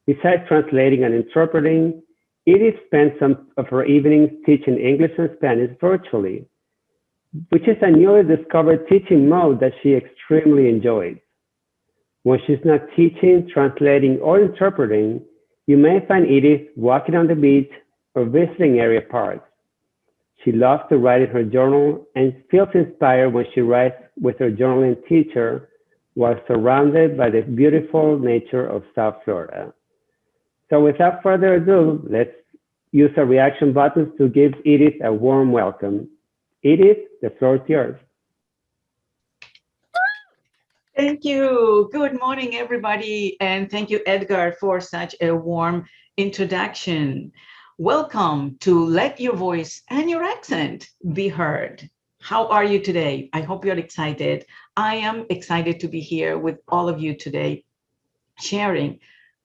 Besides translating and interpreting, Edith spends some of her evenings teaching English and Spanish virtually, which is a newly discovered teaching mode that she extremely enjoys. When she's not teaching, translating, or interpreting, you may find Edith walking on the beach or visiting area parks. She loves to write in her journal and feels inspired when she writes with her journaling teacher while surrounded by the beautiful nature of South Florida. So without further ado, let's use our reaction buttons to give Edith a warm welcome. Edith, the floor is yours. Thank you. Good morning, everybody. And thank you, Edgar, for such a warm introduction. Welcome to Let Your Voice and Your Accent Be Heard. How are you today? I hope you're excited. I am excited to be here with all of you today, sharing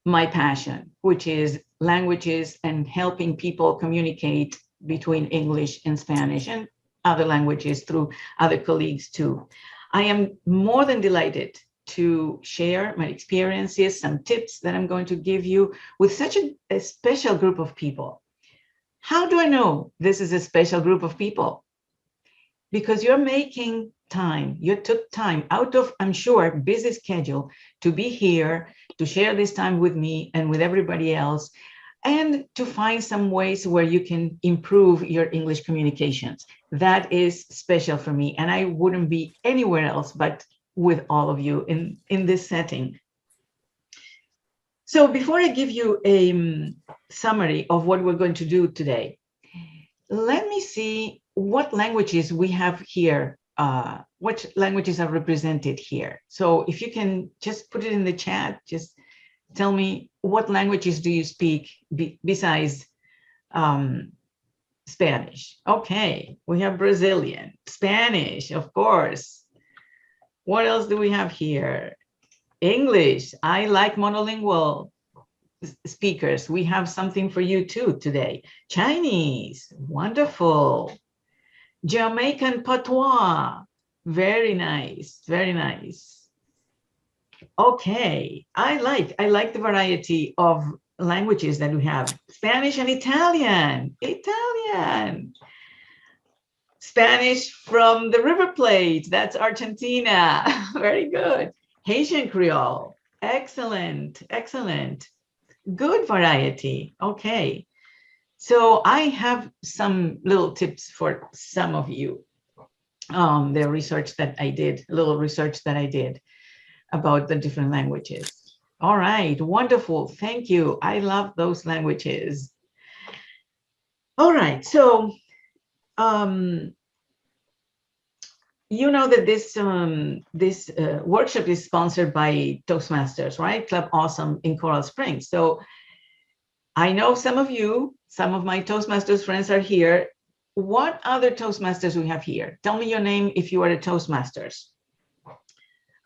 my passion, which is languages and helping people communicate between English and Spanish and other languages through other colleagues too. I am more than delighted to share my experiences, some tips that I'm going to give you with such a special group of people. How do I know this is a special group of people? Because you're making time, you took time out of, I'm sure, busy schedule to be here, to share this time with me and with everybody else, and to find some ways where you can improve your English communications. That is special for me, and I wouldn't be anywhere else but with all of you in this setting. So before I give you a summary of what we're going to do today, let me see what languages we have here, what languages are represented here. So if you can just put it in the chat, just tell me what languages do you speak besides Spanish? Okay, we have Brazilian, Spanish, of course. What else do we have here? English. I like monolingual speakers. We have something for you too today. Chinese, wonderful. Jamaican patois, very nice, very nice. Okay, I like the variety of languages that we have. Spanish and Italian. Spanish from the River Plate, that's Argentina. Very good. Haitian Creole, excellent, excellent. Good variety, okay. So I have some little tips for some of you. The research that I did, a little research that I did about the different languages. All right, wonderful, thank you. I love those languages. All right, so you know that this workshop is sponsored by Toastmasters, right? Club Awesome in Coral Springs. So I know some of you, some of my Toastmasters friends are here. What other Toastmasters we have here? Tell me your name if you are a Toastmasters.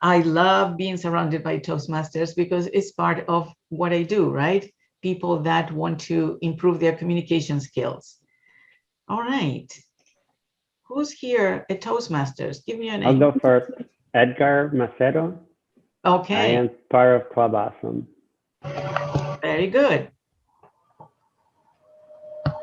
I love being surrounded by Toastmasters because it's part of what I do, right? People that want to improve their communication skills. All right. Who's here at Toastmasters? Give me a name. I'll go first. Edgar Macedo. Okay. I am part of Club Awesome. Very good.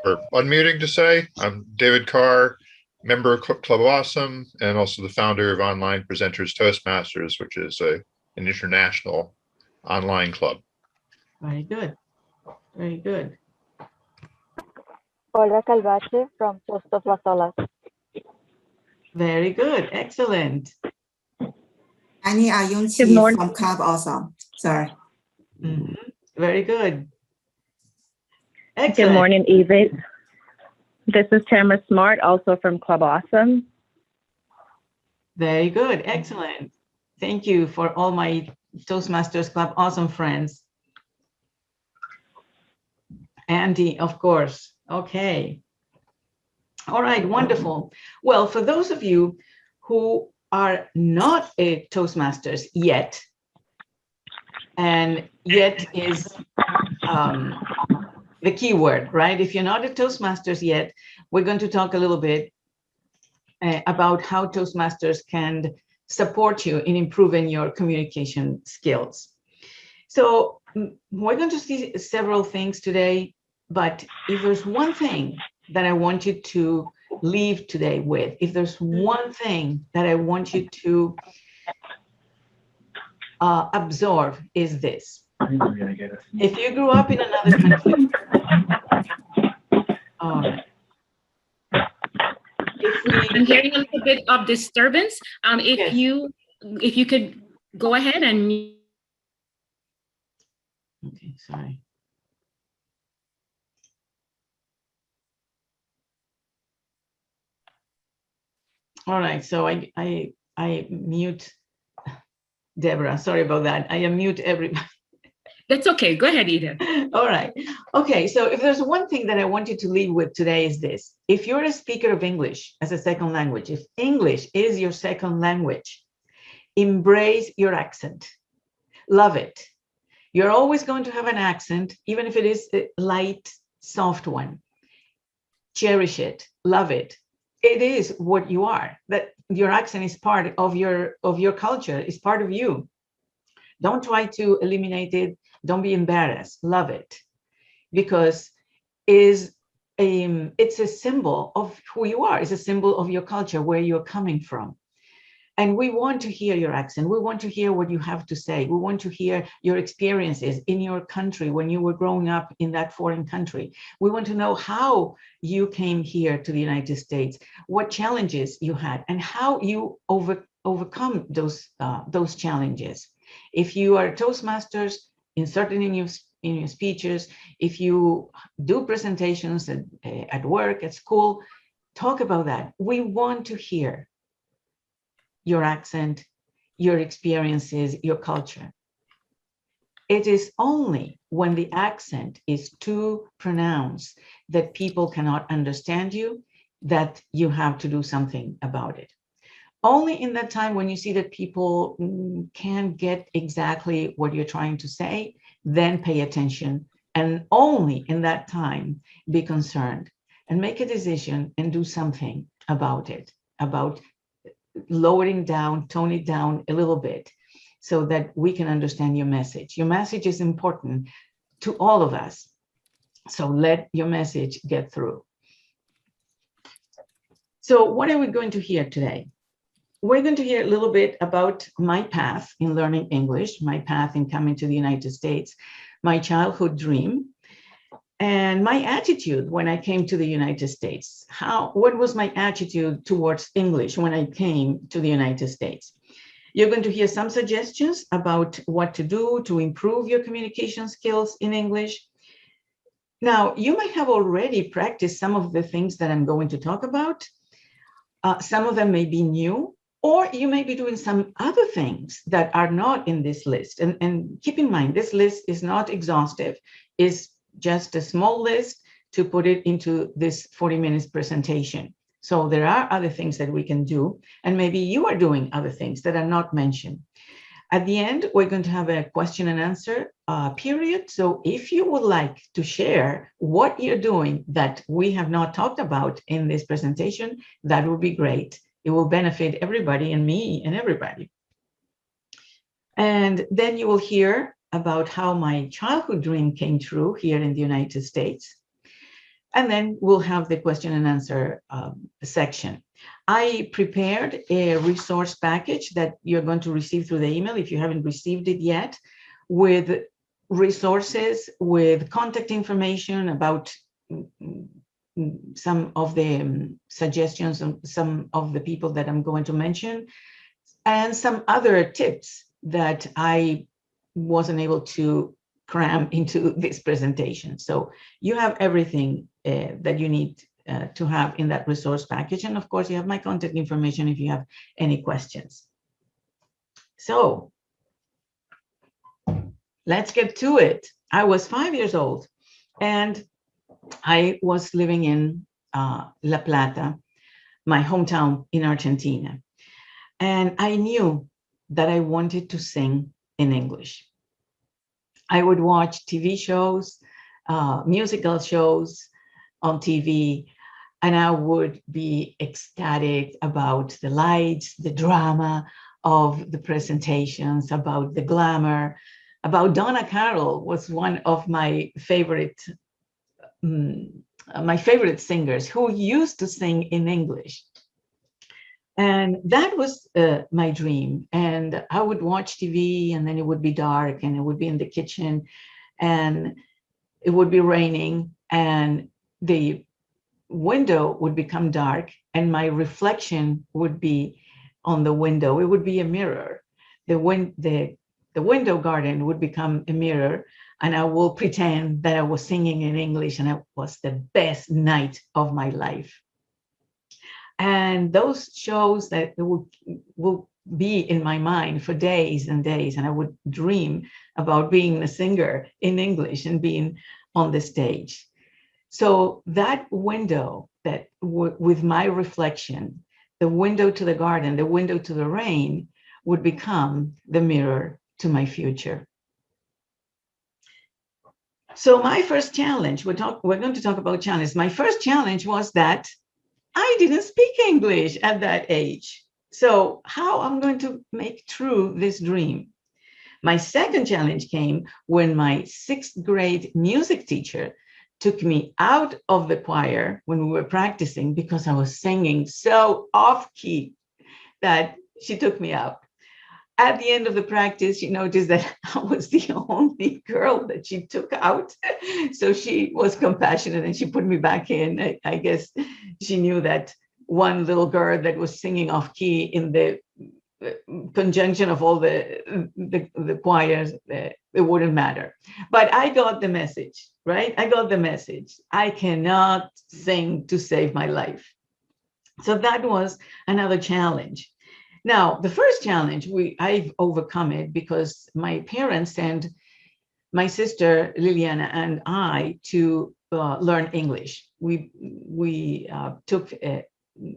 For unmuting to say, I'm David Carr, member of Club Awesome, and also the founder of Online Presenters Toastmasters, which is an international online club. Very good. Very good. Olga Calvache from Post of Las Olas. Very good. Excellent. Annie Ayunchi from Club Awesome. Sorry. Mm-hmm. Very good. Excellent. Good morning, Edith. This is Tamara Smart, also from Club Awesome. Very good. Excellent. Thank you for all my Toastmasters Club Awesome friends. Andy, of course. Okay. All right, wonderful. Well, for those of you who are not a Toastmasters yet, and yet is the key word, right? If you're not a Toastmasters yet, we're going to talk a little bit about how Toastmasters can support you in improving your communication skills. So we're going to see several things today, but if there's one thing that I want you to leave today with, if there's one thing that I want you to absorb, is this. If you grew up in another country, all right. I'm hearing a little bit of disturbance. Yes. If you could go ahead and mute. Okay, sorry. All right, so I mute Deborah. Sorry about that. I unmute everybody. That's okay. Go ahead, Edith. All right. Okay, so if there's one thing that I want you to leave with today is this. If you're a speaker of English as a second language, if English is your second language, embrace your accent. Love it. You're always going to have an accent, even if it is a light, soft one. Cherish it. Love it. It is what you are. That your accent is part of your culture, is part of you. Don't try to eliminate it. Don't be embarrassed. Love it, because it's a symbol of who you are. It's a symbol of your culture, where you're coming from. And we want to hear your accent. We want to hear what you have to say. We want to hear your experiences in your country when you were growing up in that foreign country. We want to know how you came here to the United States, what challenges you had, and how you overcome those challenges. If you are Toastmasters, insert it in your speeches. If you do presentations at work, at school, talk about that. We want to hear your accent, your experiences, your culture. It is only when the accent is too pronounced that people cannot understand you that you have to do something about it. Only in that time when you see that people can't get exactly what you're trying to say, then pay attention. And only in that time, be concerned and make a decision and do something about it, about lowering down, tone it down a little bit so that we can understand your message. Your message is important to all of us. So let your message get through. So what are we going to hear today? We're going to hear a little bit about my path in learning English, my path in coming to the United States, my childhood dream, and my attitude when I came to the United States. What was my attitude towards English when I came to the United States? You're going to hear some suggestions about what to do to improve your communication skills in English. Now, you might have already practiced some of the things that I'm going to talk about. Some of them may be new, or you may be doing some other things that are not in this list. And keep in mind, this list is not exhaustive. It's just a small list to put it into this 40 minutes presentation. So there are other things that we can do, and maybe you are doing other things that are not mentioned. At the end, we're going to have a question and answer period. So if you would like to share what you're doing that we have not talked about in this presentation, that would be great. It will benefit everybody, and me and everybody. And then you will hear about how my childhood dream came true here in the United States. And then we'll have the question and answer section. I prepared a resource package that you're going to receive through the email if you haven't received it yet, with resources, with contact information about some of the suggestions and some of the people that I'm going to mention, and some other tips that I wasn't able to cram into this presentation. So you have everything that you need to have in that resource package. And of course, you have my contact information if you have any questions. So let's get to it. I was 5 years old and I was living in La Plata, my hometown in Argentina. And I knew that I wanted to sing in English. I would watch TV shows, musical shows on TV, and I would be ecstatic about the lights, the drama of the presentations, about the glamour, about Donna Carroll was one of my favorite singers who used to sing in English. And that was my dream. And I would watch TV, and then it would be dark, and it would be in the kitchen, and it would be raining, and the window would become dark, and my reflection would be on the window. It would be a mirror. The window garden would become a mirror, and I will pretend that I was singing in English, and it was the best night of my life. And those shows that will be in my mind for days and days, and I would dream about being a singer in English and being on the stage. So that window, that with my reflection, the window to the garden, the window to the rain, would become the mirror to my future. So my first challenge, we're going to talk about challenges. My first challenge was that I didn't speak English at that age. So how I'm going to make true this dream? My second challenge came when my 6th grade music teacher took me out of the choir when we were practicing because I was singing so off key that she took me out. At the end of the practice, she noticed that I was the only girl that she took out. So she was compassionate and she put me back in. I guess she knew that one little girl that was singing off key in the conjunction of all the choirs, it wouldn't matter. But I got the message, right? I got the message. I cannot sing to save my life. So that was another challenge. Now, the first challenge, I've overcome it because my parents sent my sister Liliana and I to learn English. We took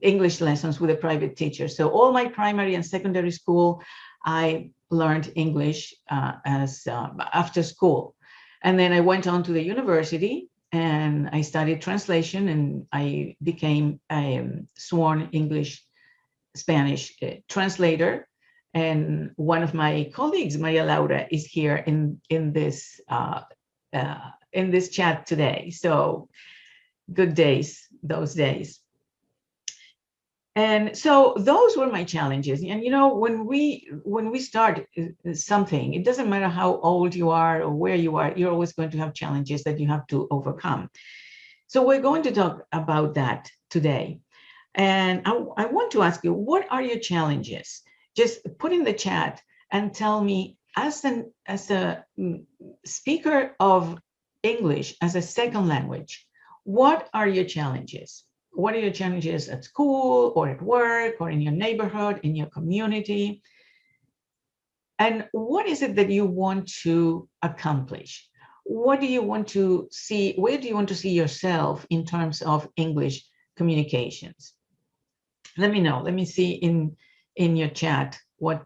English lessons with a private teacher. So all my primary and secondary school, I learned English after school. And then I went on to the university and I studied translation, and I became a sworn Spanish translator. And one of my colleagues, Maria Laura, is here in this chat today. So good days, those days. And so those were my challenges. And you know, when we start something, it doesn't matter how old you are or where you are, you're always going to have challenges that you have to overcome. So we're going to talk about that today. And I want to ask you, what are your challenges? Just put in the chat and tell me, as a speaker of English as a second language, what are your challenges? What are your challenges at school or at work or in your neighborhood, in your community? And what is it that you want to accomplish? What do you want to see? Where do you want to see yourself in terms of English communications? Let me know. Let me see in your chat what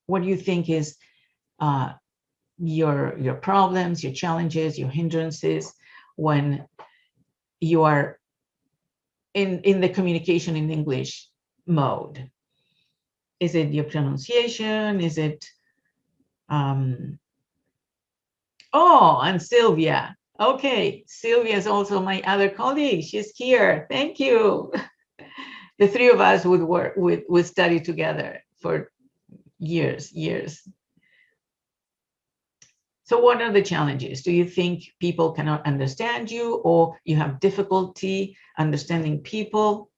you think is your problems, your challenges, your hindrances when you are in the communication in English mode. Is it your pronunciation? Is it oh, and Sylvia. Okay, Sylvia is also my other colleague. She's here. Thank you. The three of us would study together for years. So what are the challenges? Do you think people cannot understand you, or you have difficulty understanding people?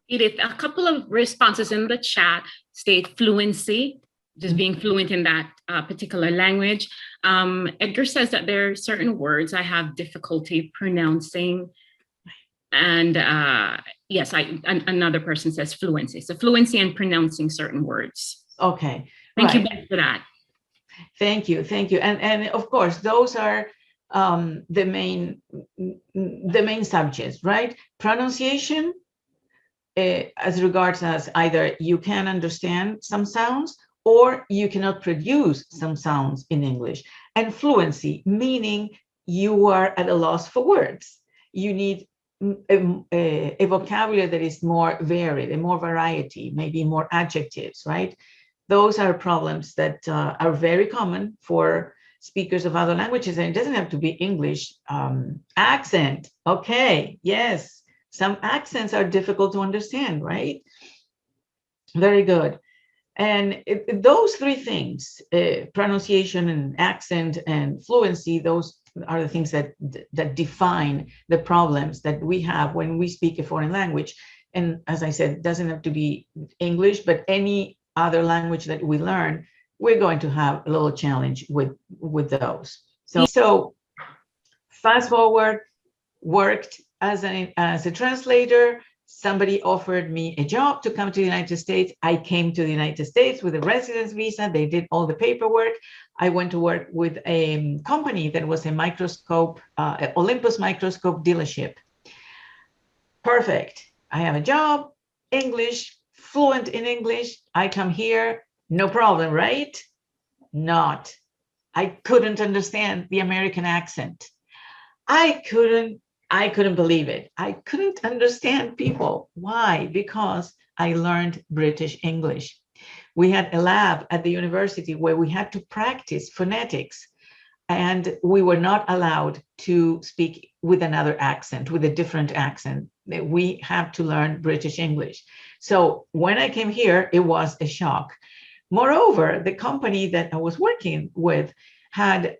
Edith, a couple of responses in the chat state fluency, just being fluent in that particular language. Edgar says that there are certain words I have difficulty pronouncing. And yes, another person says fluency. So fluency in pronouncing certain words. Okay. Thank you both for that. Thank you. And of course, those are the main subjects, right? Pronunciation, as regards as either you can understand some sounds or you cannot produce some sounds in English. And fluency, meaning you are at a loss for words. You need a vocabulary that is more varied and more variety, maybe more adjectives, right? those are problems that are very common for speakers of other languages, and it doesn't have to be English. Accent, okay, yes, some accents are difficult to understand, right? Very good. And those three things, pronunciation and accent and fluency, those are the things that define the problems that we have when we speak a foreign language. And as I said, it doesn't have to be English, but any other language that we learn, we're going to have a little challenge with those. So fast forward, worked as a translator. Somebody offered me a job to come to the United States. I came to the United States with a residence visa. They did all the paperwork. I went to work with a company that was a microscope, Olympus microscope dealership. Perfect. I have a job, English, fluent in English. I come here, no problem, right? Not. I couldn't understand the American accent. I couldn't believe it. I couldn't understand people. Why? Because I learned British English. We had a lab at the university where we had to practice phonetics, and we were not allowed to speak with another accent, with a different accent. We have to learn British English. So when I came here, it was a shock. Moreover, the company that I was working with had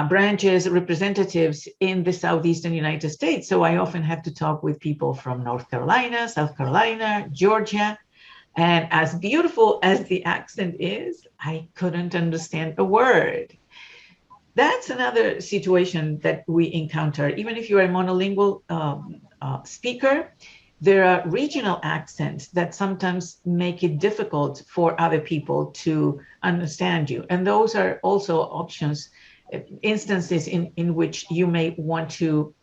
branches, representatives in the southeastern United States. So I often have to talk with people from North Carolina, South Carolina, Georgia. And as beautiful as the accent is, I couldn't understand a word. That's another situation that we encounter. Even if you're a monolingual speaker, there are regional accents that sometimes make it difficult for other people to understand you. And those are also options, instances in which you may want to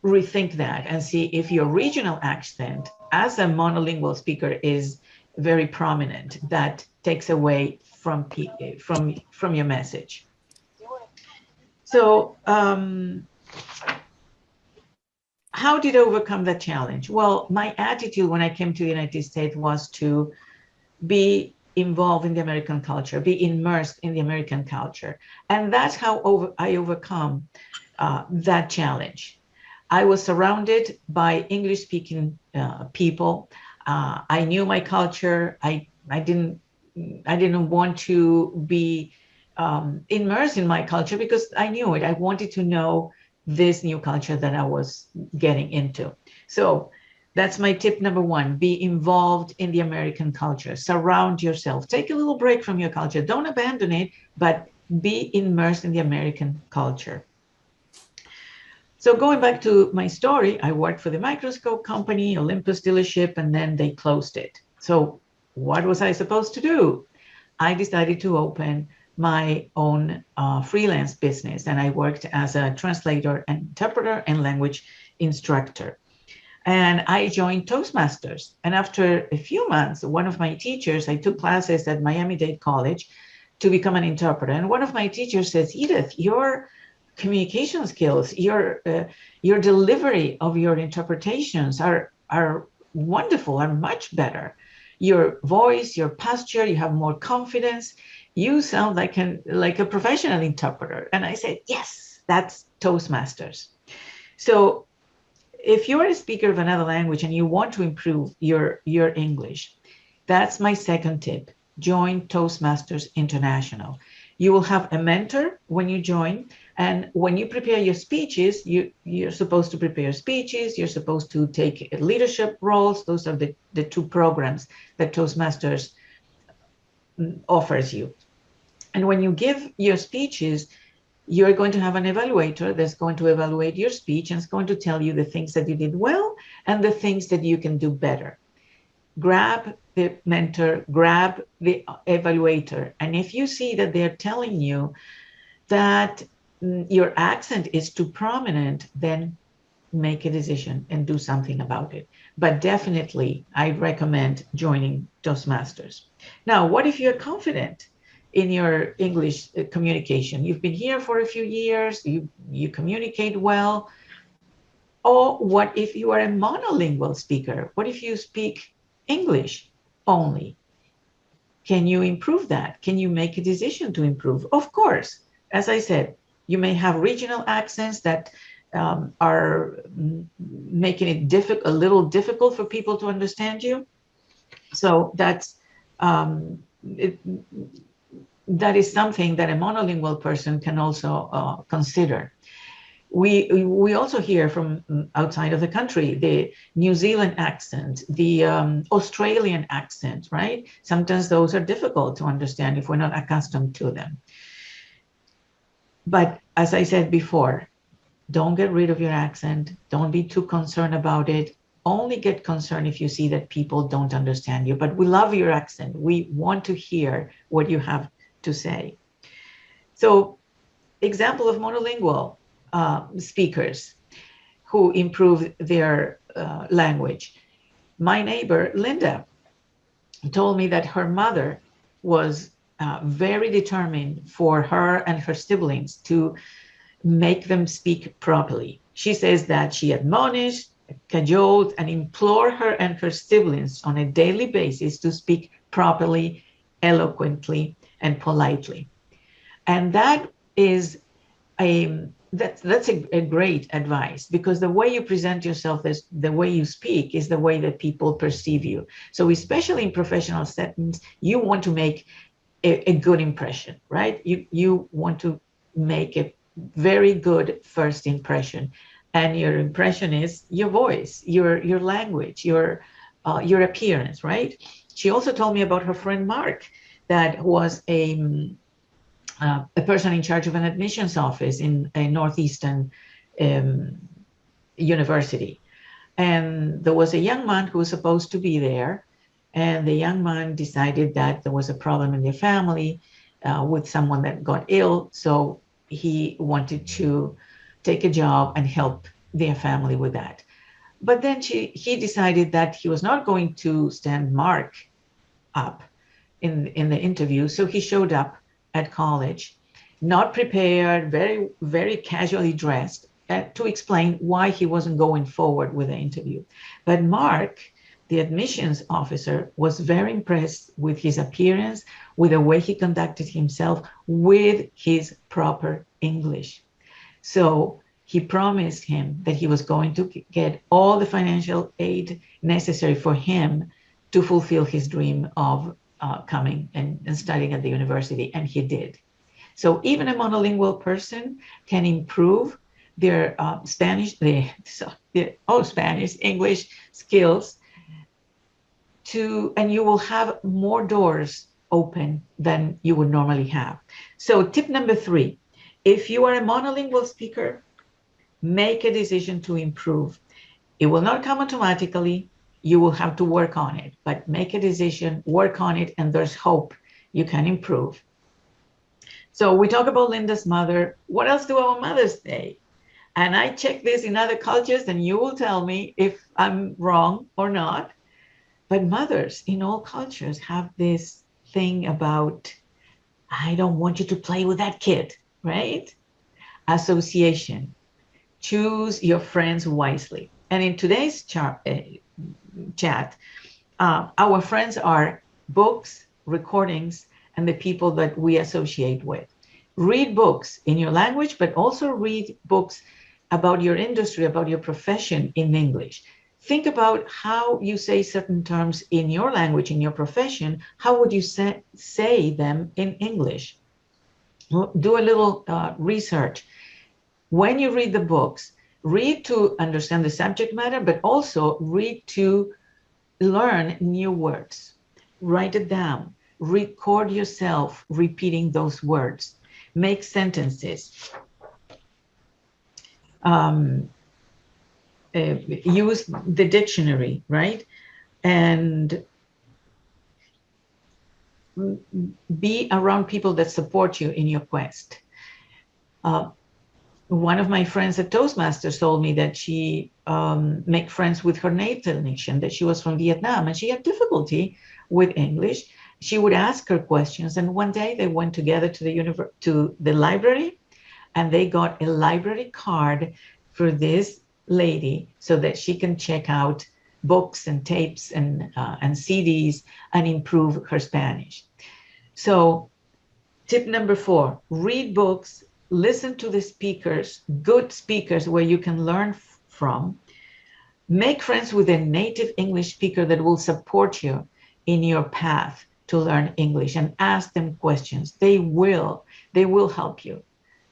rethink that and see if your regional accent as a monolingual speaker is very prominent. That takes away from your message. So how did I overcome that challenge? Well, my attitude when I came to the United States was to be involved in the American culture, be immersed in the American culture. And that's how I overcome that challenge. I was surrounded by English-speaking people. I knew my culture. I didn't want to be immersed in my culture because I knew it. I wanted to know this new culture that I was getting into. So that's my tip number one: be involved in the American culture. Surround yourself. Take a little break from your culture. Don't abandon it, but be immersed in the American culture. So going back to my story, I worked for the microscope company, Olympus dealership, and then they closed it. So what was I supposed to do? I decided to open my own freelance business, and I worked as a translator and interpreter and language instructor. And I joined Toastmasters. And after a few months, one of my teachers, I took classes at Miami-Dade College to become an interpreter. And one of my teachers says, Edith, your communication skills, your delivery of your interpretations are wonderful, are much better. Your voice, your posture, you have more confidence. You sound like a professional interpreter. And I said, yes, that's Toastmasters. So if you're a speaker of another language and you want to improve your English, that's my second tip. Join Toastmasters International. You will have a mentor when you join. And when you prepare your speeches, you're supposed to prepare speeches. You're supposed to take leadership roles. Those are the two programs that Toastmasters offers you. And when you give your speeches, you're going to have an evaluator that's going to evaluate your speech and it's going to tell you the things that you did well and the things that you can do better. Grab the mentor, grab the evaluator. And if you see that they're telling you that your accent is too prominent, then make a decision and do something about it. But definitely, I recommend joining Toastmasters. Now, what if you're confident in your English communication? You've been here for a few years, you communicate well. Or what if you are a monolingual speaker? What if you speak English only? can you improve that? Can you make a decision to improve? Of course, as I said, you may have regional accents that are making it a little difficult for people to understand you. So that's that is something that a monolingual person can also consider. We also hear from outside of the country, the New Zealand accent, the Australian accent, right? Sometimes those are difficult to understand if we're not accustomed to them. But as I said before, don't get rid of your accent. Don't be too concerned about it. Only get concerned if you see that people don't understand you. But we love your accent. We want to hear what you have to say. So, example of monolingual speakers who improve their language. My neighbor, Linda, told me that her mother was very determined for her and her siblings to make them speak properly. She says that she admonished, cajoled, and implored her and her siblings on a daily basis to speak properly, eloquently, and politely. And that is that's a great advice, because the way you present yourself, is the way you speak, is the way that people perceive you. So especially in professional settings, you want to make a good impression, right? You want to make a very good first impression, and your impression is your voice, your language, your appearance, right? She also told me about her friend Mark, that was a person in charge of an admissions office in a Northeastern university. And there was a young man who was supposed to be there. And the young man decided that there was a problem in their family with someone that got ill. So he wanted to take a job and help their family with that. But then he decided that he was not going to stand Mark up in the interview. So he showed up at college, not prepared, very, very casually dressed, to explain why he wasn't going forward with the interview. But Mark, the admissions officer, was very impressed with his appearance, with the way he conducted himself, with his proper English. So he promised him that he was going to get all the financial aid necessary for him to fulfill his dream of coming and studying at the university, and he did. So even a monolingual person can improve their Spanish, English skills, and you will have more doors open than you would normally have. So tip number 3, if you are a monolingual speaker, make a decision to improve. It will not come automatically. You will have to work on it, but make a decision, work on it, and there's hope you can improve. So we talk about Linda's mother. What else do our mothers say? And I check this in other cultures, and you will tell me if I'm wrong or not. But mothers in all cultures have this thing about, I don't want you to play with that kid, right? Association. Choose your friends wisely. And in today's chat, our friends are books, recordings, and the people that we associate with. Read books in your language, but also read books about your industry, about your profession in English. Think about how you say certain terms in your language, in your profession. How would you say them in English? Do a little research. When you read the books, read to understand the subject matter, but also read to learn new words. Write it down. Record yourself repeating those words. Make sentences. Use the dictionary, right? And be around people that support you in your quest. One of my friends at Toastmasters told me that she made friends with her native nation, that she was from Vietnam, and she had difficulty with English. She would ask her questions, and one day they went together to the library, and they got a library card for this lady so that she can check out books and tapes and CDs and improve her Spanish. So tip number 4, read books, listen to the speakers, good speakers where you can learn from. Make friends with a native English speaker that will support you in your path to learn English, and ask them questions. They will help you.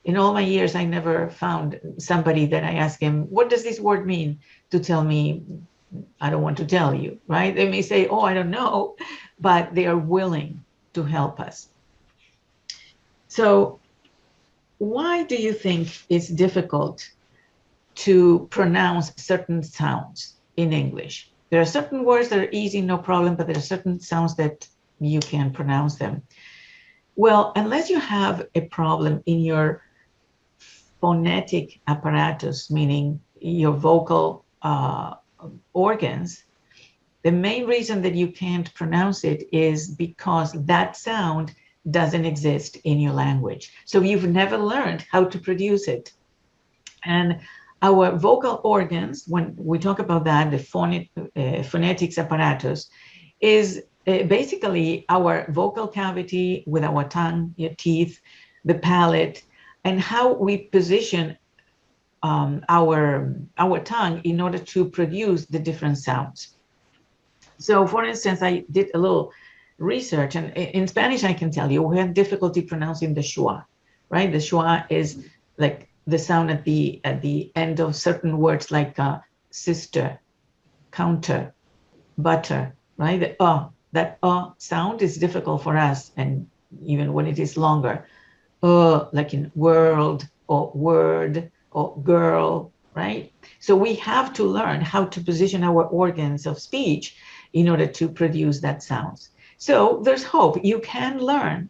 In all my years, I never found somebody that I asked him, what does this word mean? To tell me, I don't want to tell you, right? They may say, oh, I don't know, but they are willing to help us. So why do you think it's difficult to pronounce certain sounds in English? There are certain words that are easy, no problem, but there are certain sounds that you can't pronounce them. Well, unless you have a problem in your phonetic apparatus, meaning your vocal organs, the main reason that you can't pronounce it is because that sound doesn't exist in your language. So you've never learned how to produce it. And our vocal organs, when we talk about that, the phonetics apparatus, is basically our vocal cavity with our tongue, your teeth, the palate, and how we position our tongue in order to produce the different sounds. So for instance, I did a little research, and in Spanish, I can tell you, we have difficulty pronouncing the schwa, right? The schwa is like the sound at the end of certain words, like sister, counter, butter, right? That sound is difficult for us, and even when it is longer, like in world or word or girl, right? So we have to learn how to position our organs of speech in order to produce that sounds. So there's hope. You can learn,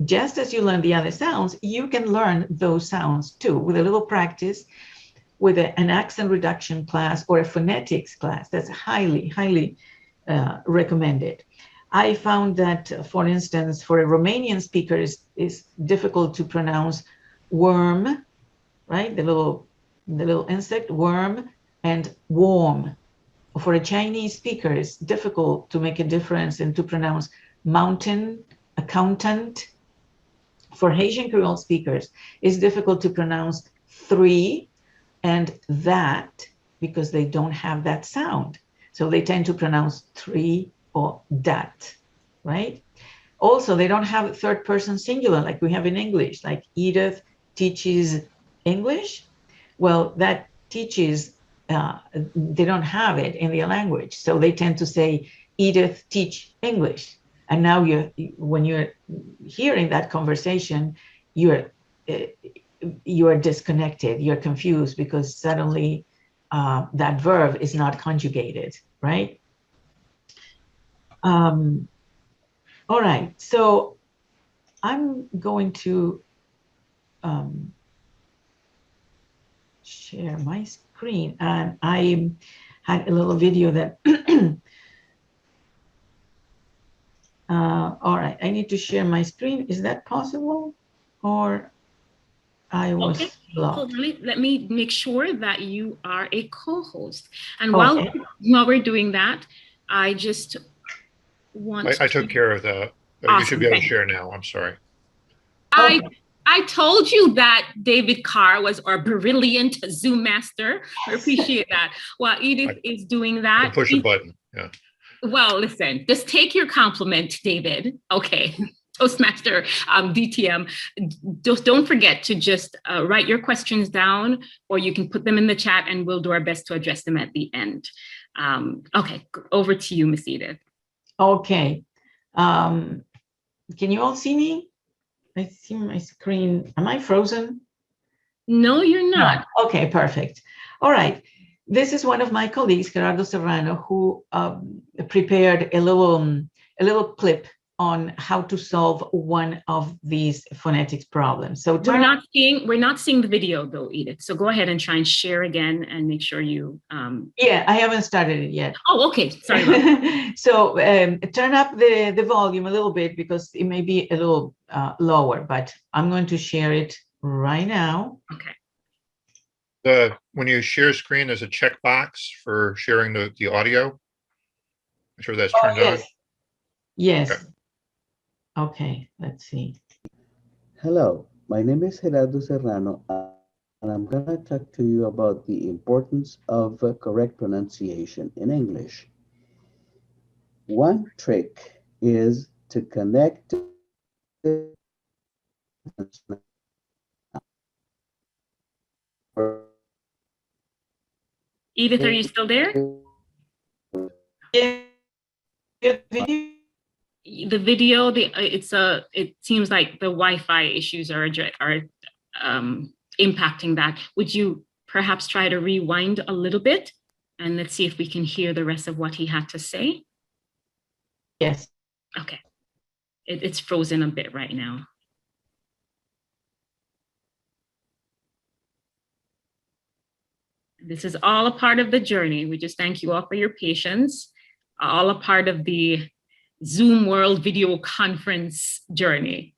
just as you learn the other sounds, you can learn those sounds too, with a little practice, with an accent reduction class or a phonetics class. That's highly, highly recommended. I found that, for instance, for a Romanian speaker, is difficult to pronounce worm, right? The little insect, worm, and warm. For a Chinese speaker, it's difficult to make a difference and to pronounce mountain, accountant. For Haitian Creole speakers, it's difficult to pronounce 3 and that, because they don't have that sound. So they tend to pronounce 3 or that, right? Also, they don't have third person singular like we have in English, like Edith teaches English. Well, that teaches, they don't have it in their language. So they tend to say, Edith teach English. And now when you're hearing that conversation, you are disconnected, you're confused, because suddenly that verb is not conjugated, right? All right, so I'm going to share my screen, and I had a little video that all right, I need to share my screen. Is that possible? Or I was locked. So let me make sure that you are a co-host. And while we're doing that, I just want I took care of that. Awesome. You should be able to share now. I'm sorry. I told you that David Carr was our brilliant Zoom master. I appreciate that. While Edith is doing that. Push a button, yeah. Well, listen, just take your compliment, David. Okay, Toastmaster DTM. Just don't forget to just write your questions down, or you can put them in the chat and we'll do our best to address them at the end. Okay, over to you, Miss Edith. Okay. Can you all see me? I see my screen. Am I frozen? No, you're not. No. Okay, perfect. All right. This is one of my colleagues, Gerardo Serrano, who prepared a little clip on how to solve one of these phonetics problems. So we're not seeing the video though, Edith. So go ahead and try and share again and make sure you. Yeah, I haven't started it yet. Oh, okay. Sorry about that. So turn up the volume a little bit, because it may be a little lower, but I'm going to share it right now. Okay. when you share screen, there's a checkbox for sharing the audio. I'm sure that's turned on. Yes. Okay. Okay, let's see. Hello, my name is Gerardo Serrano, and I'm going to talk to you about the importance of correct pronunciation in English. One trick is to connect Edith, are you still there? Yeah. The video, it seems like the Wi-Fi issues are impacting that. Would you perhaps try to rewind a little bit, and let's see if we can hear the rest of what he had to say? Yes. Okay. It's frozen a bit right now. This is all a part of the journey. We just thank you all for your patience. All a part of the Zoom World video conference journey.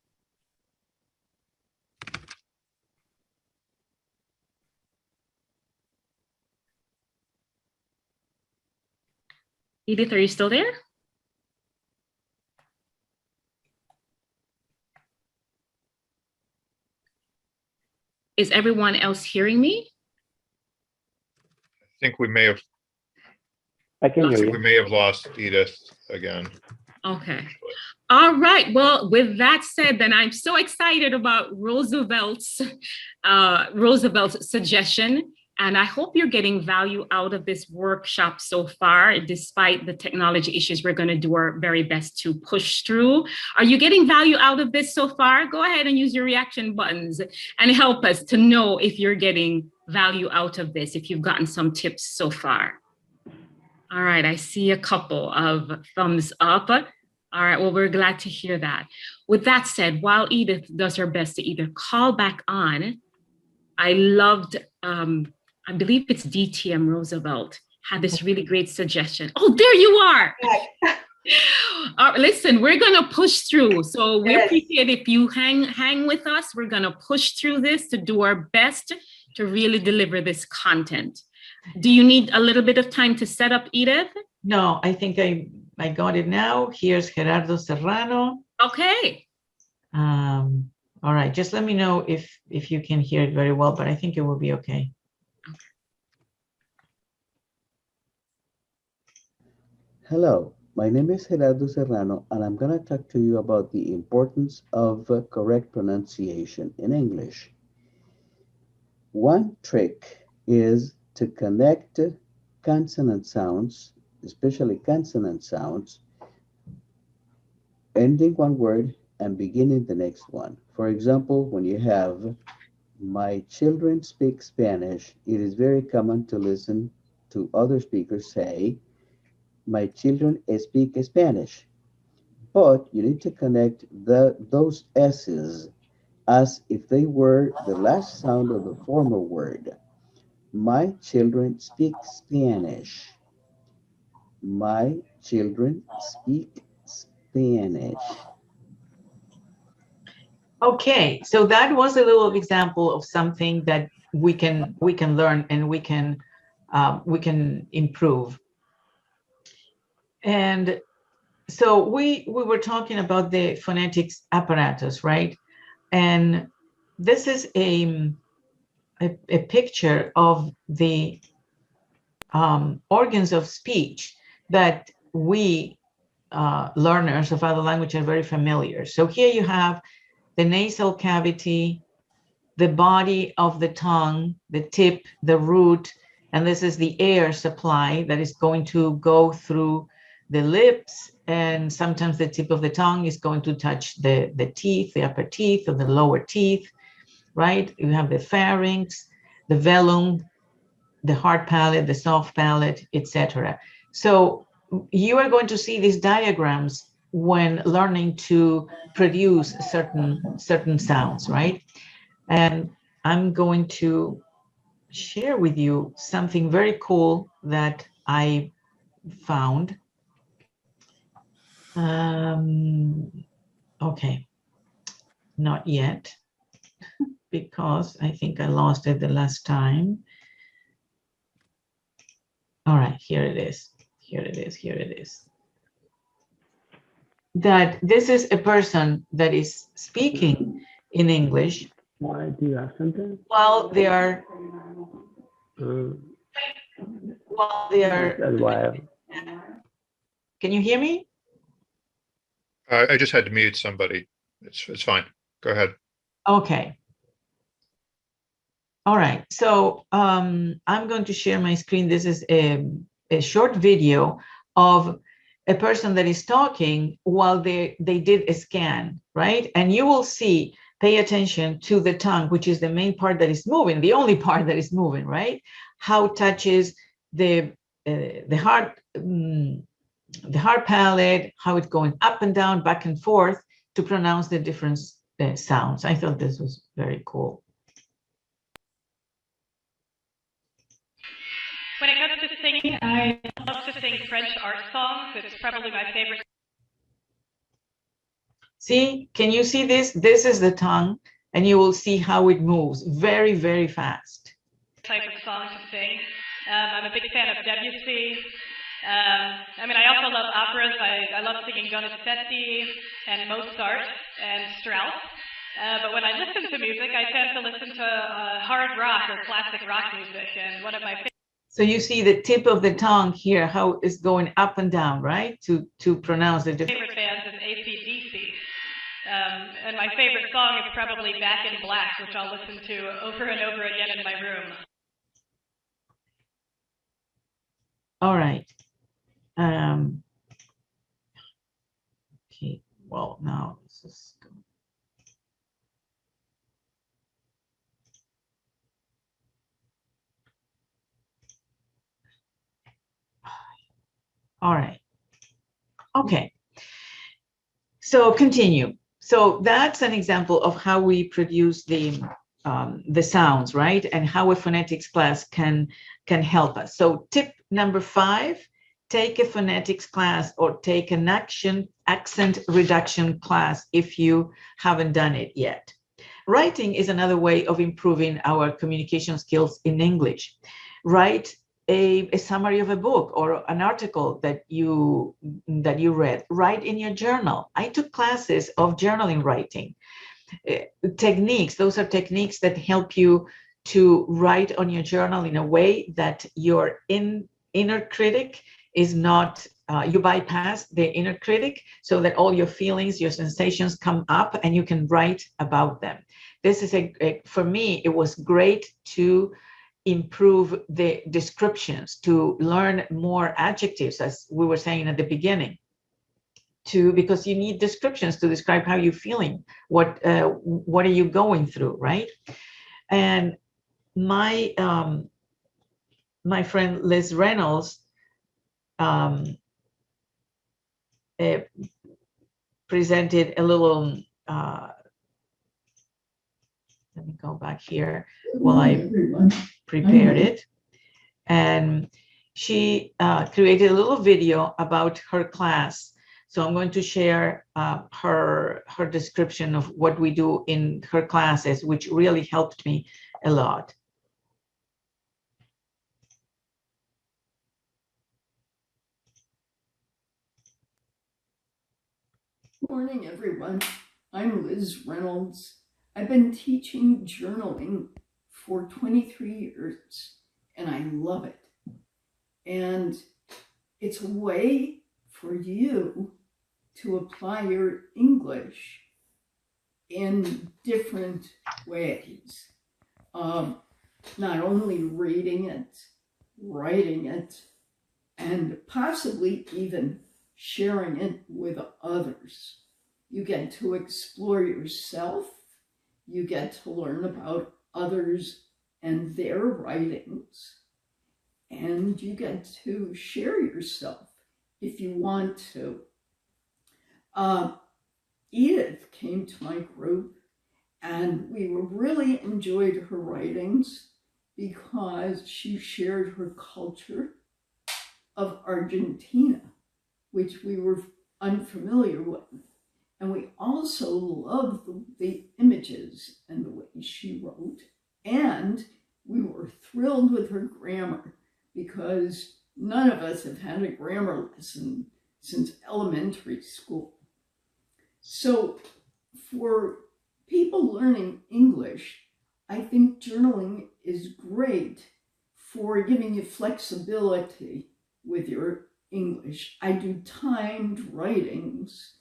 Edith, are you still there? Is everyone else hearing me? I think we may have. I can hear We you. may have lost Edith again. Okay. All right. Well, with that said, then I'm so excited about Roosevelt's suggestion. And I hope you're getting value out of this workshop so far, despite the technology issues. We're going to do our very best to push through. Are you getting value out of this so far? Go ahead and use your reaction buttons and help us to know if you're getting value out of this, if you've gotten some tips so far. All right, I see a couple of thumbs up. All right, well, we're glad to hear that. With that said, while Edith does her best to either call back on, I loved, I believe it's DTM Roosevelt had this really great suggestion. Oh, there you are. Listen, we're gonna push through. So we appreciate if you hang with us. We're gonna push through this to do our best to really deliver this content. Do you need a little bit of time to set up, Edith? No, I think I got it now. Here's Gerardo Serrano. Okay. All right, just let me know if you can hear it very well, but I think it will be okay. Hello, my name is Gerardo Serrano, and I'm going to talk to you about the importance of correct pronunciation in English. One trick is to connect consonant sounds, especially consonant sounds, ending one word and beginning the next one. For example, when you have, my children speak Spanish, it is very common to listen to other speakers say, my children speak Spanish. But you need to connect those S's as if they were the last sound of the former word. My children speak Spanish. My children speak Spanish. Okay, so that was a little example of something that we can learn and we can improve. And so we were talking about the phonetics apparatus, right? And this is a picture of the organs of speech that we learners of other language are very familiar. So here you have the nasal cavity, the body of the tongue, the tip, the root, and this is the air supply that is going to go through the lips, and sometimes the tip of the tongue is going to touch the teeth, the upper teeth or the lower teeth, right? You have the pharynx, the velum, the hard palate, the soft palate, etc. So you are going to see these diagrams when learning to produce certain sounds, right? And I'm going to share with you something very cool that I found. Okay, not yet, because I think I lost it the last time. All right, here it is. Here it is. Here it is. That this is a person that is speaking in English. Why do you have something? While they are. That's why. Can you hear me? I just had to mute somebody. It's fine. Go ahead. Okay. All right. So I'm going to share my screen. This is a short video of a person that is talking while they did a scan, right? And you will see, pay attention to the tongue, which is the main part that is moving, the only part that is moving, right? How it touches the hard palate, how it's going up and down, back and forth to pronounce the different sounds. I thought this was very cool. When it comes to singing, I love to sing French art songs. It's probably my favorite. See, can you see this? This is the tongue, and you will see how it moves very, very fast. Type of song to sing. I'm a big fan of Debussy. I mean, I also love operas. I love singing Donizetti and Mozart and Strauss. But when I listen to music, I tend to listen to hard rock or classic rock music. And one of my favorite. So you see the tip of the tongue here, how it's going up and down, right? To pronounce the different. Favorite bands is AC/DC. And my favorite song is probably Back in Black, which I'll listen to over and over again in my room. All right. Okay, well, now this is good. All right. Okay. So continue. So that's an example of how we produce the sounds, right? And how a phonetics class can help us. So tip number 5, take a phonetics class or take an accent reduction class if you haven't done it yet. Writing is another way of improving our communication skills in English. Write a summary of a book or an article that you read. Write in your journal. I took classes of journaling writing. Techniques, those are techniques that help you to write on your journal in a way that your inner critic is not, you bypass the inner critic so that all your feelings, your sensations come up and you can write about them. This is for me, it was great to improve the descriptions, to learn more adjectives, as we were saying at the beginning, because you need descriptions to describe how you're feeling, what are you going through, right? And my friend Liz Reynolds presented a little, let me go back here while I prepared it. And she created a little video about her class. So I'm going to share her description of what we do in her classes, which really helped me a lot. Good morning, everyone. I'm Liz Reynolds. I've been teaching journaling for 23 years, and I love it. And it's a way for you to apply your English in different ways. Not only reading it, writing it, and possibly even sharing it with others. You get to explore yourself. You get to learn about others and their writings. And you get to share yourself if you want to. Edith came to my group, and we really enjoyed her writings because she shared her culture of Argentina, which we were unfamiliar with. And we also loved the images and the way she wrote. And we were thrilled with her grammar because None of us have had a grammar lesson since elementary school. So for people learning English, I think journaling is great for giving you flexibility with your English. I do timed writings,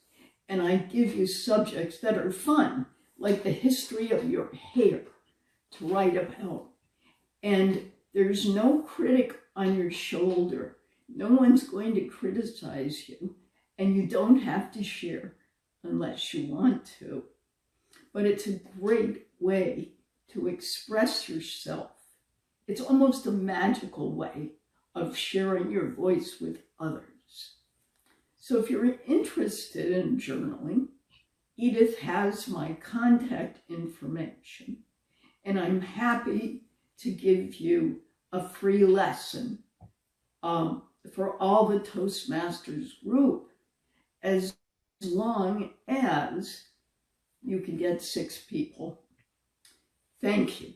and I give you subjects that are fun, like the history of your hair to write about. And there's no critic on your shoulder. No one's going to criticize you, and you don't have to share unless you want to. But it's a great way to express yourself. It's almost a magical way of sharing your voice with others. So if you're interested in journaling, Edith has my contact information, and I'm happy to give you a free lesson for all the Toastmasters group, as long as you can get 6 people. Thank you.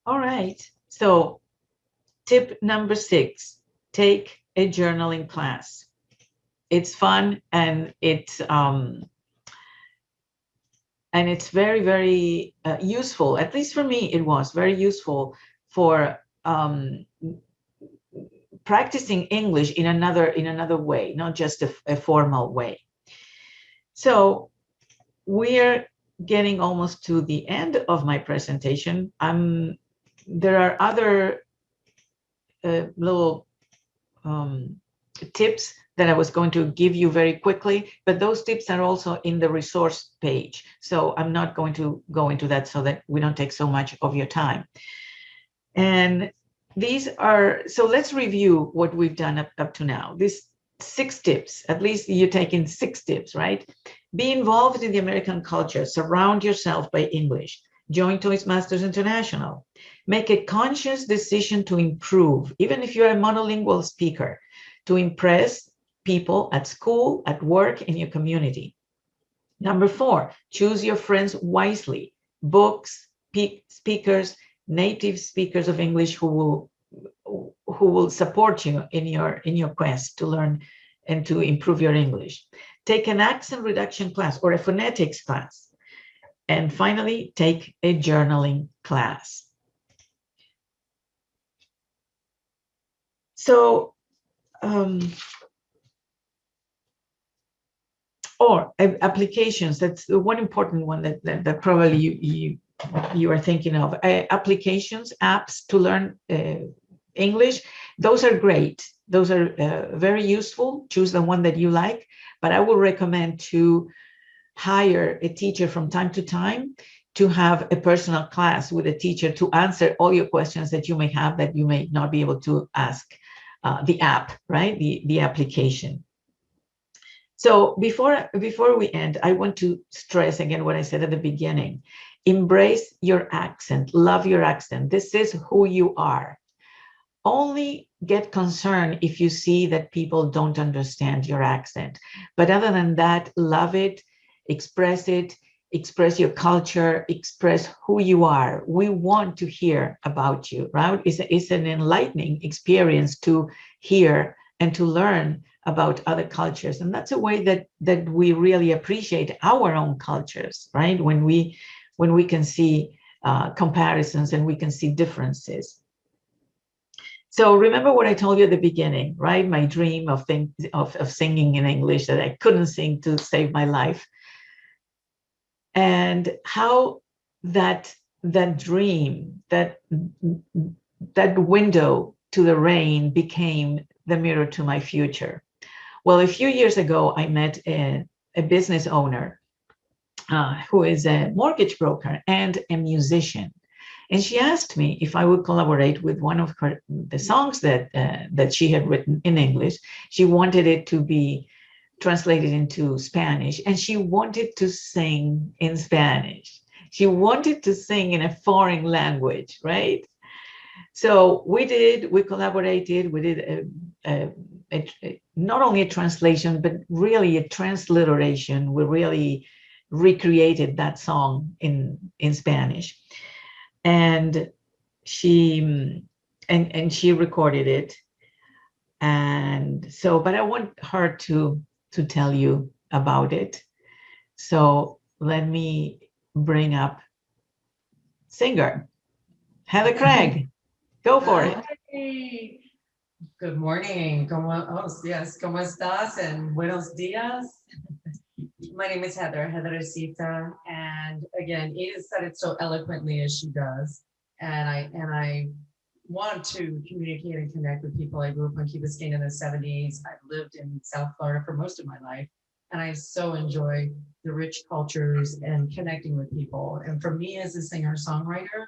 All right. So tip number 6, take a journaling class. It's fun, and it's very, very useful. At least for me, it was very useful for practicing English in another way, not just a formal way. So we're getting almost to the end of my presentation. There are other little tips that I was going to give you very quickly, but those tips are also in the resource page. So I'm not going to go into that so that we don't take so much of your time. And these are, so let's review what we've done up to now. These 6 tips, at least you're taking 6 tips, right? Be involved in the American culture. Surround yourself by English. Join Toastmasters International. Make a conscious decision to improve, even if you're a monolingual speaker, to impress people at school, at work, in your community. Number 4, choose your friends wisely. Books, speakers, native speakers of English who will support you in your quest to learn and to improve your English. Take an accent reduction class or a phonetics class. And finally, take a journaling class. So, or applications, that's the one important one that probably you are thinking of. Applications, apps to learn English, those are great. Those are very useful. Choose the one that you like, but I would recommend to hire a teacher from time to time to have a personal class with a teacher to answer all your questions that you may have that you may not be able to ask the app, right? The application. So before we end, I want to stress again what I said at the beginning. Embrace your accent, love your accent. This is who you are. Only get concerned if you see that people don't understand your accent. But other than that, love it, express your culture, express who you are. We want to hear about you, right? It's an enlightening experience to hear and to learn about other cultures. And that's a way that we really appreciate our own cultures, right? When we can see comparisons and we can see differences. So remember what I told you at the beginning, right? My dream of singing in English that I couldn't sing to save my life. And how that dream, that window to the rain became the mirror to my future. Well, a few years ago, I met a business owner who is a mortgage broker and a musician. And she asked me if I would collaborate with one of the songs that she had written in English. She wanted it to be translated into Spanish, and she wanted to sing in Spanish. She wanted to sing in a foreign language, right? So we collaborated, we did not only a translation, but really a transliteration. We really recreated that song in Spanish. And she and she recorded it. And so, but I want her to tell you about it. So let me bring up singer Heather Craig. Go for it. Hey. Good morning. Yes, ¿cómo estás? And buenos días. My name is Heather Rosita, and again, Edith said it so eloquently as she does. And I want to communicate and connect with people. I grew up on Key Biscayne in the 70s. I've lived in South Florida for most of my life, and I so enjoy the rich cultures and connecting with people. And for me as a singer-songwriter,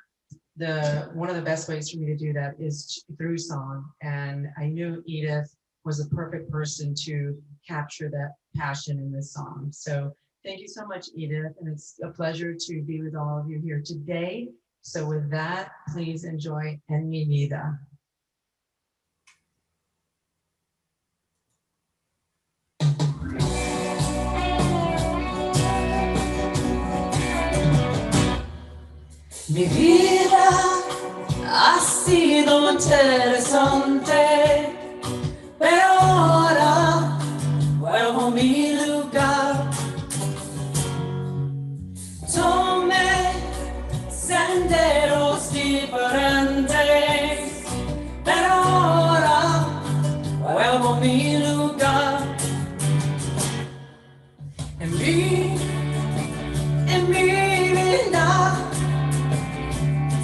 one of the best ways for me to do that is through song. And I knew Edith was the perfect person to capture that passion in this song. So thank you so much, Edith. And it's a pleasure to be with all of you here today. So with that, please enjoy En Mi Vida. Mi vida ha sido interesante, pero ahora vuelvo a mi lugar. Tomé senderos diferentes, pero ahora vuelvo a mi lugar. En mi vida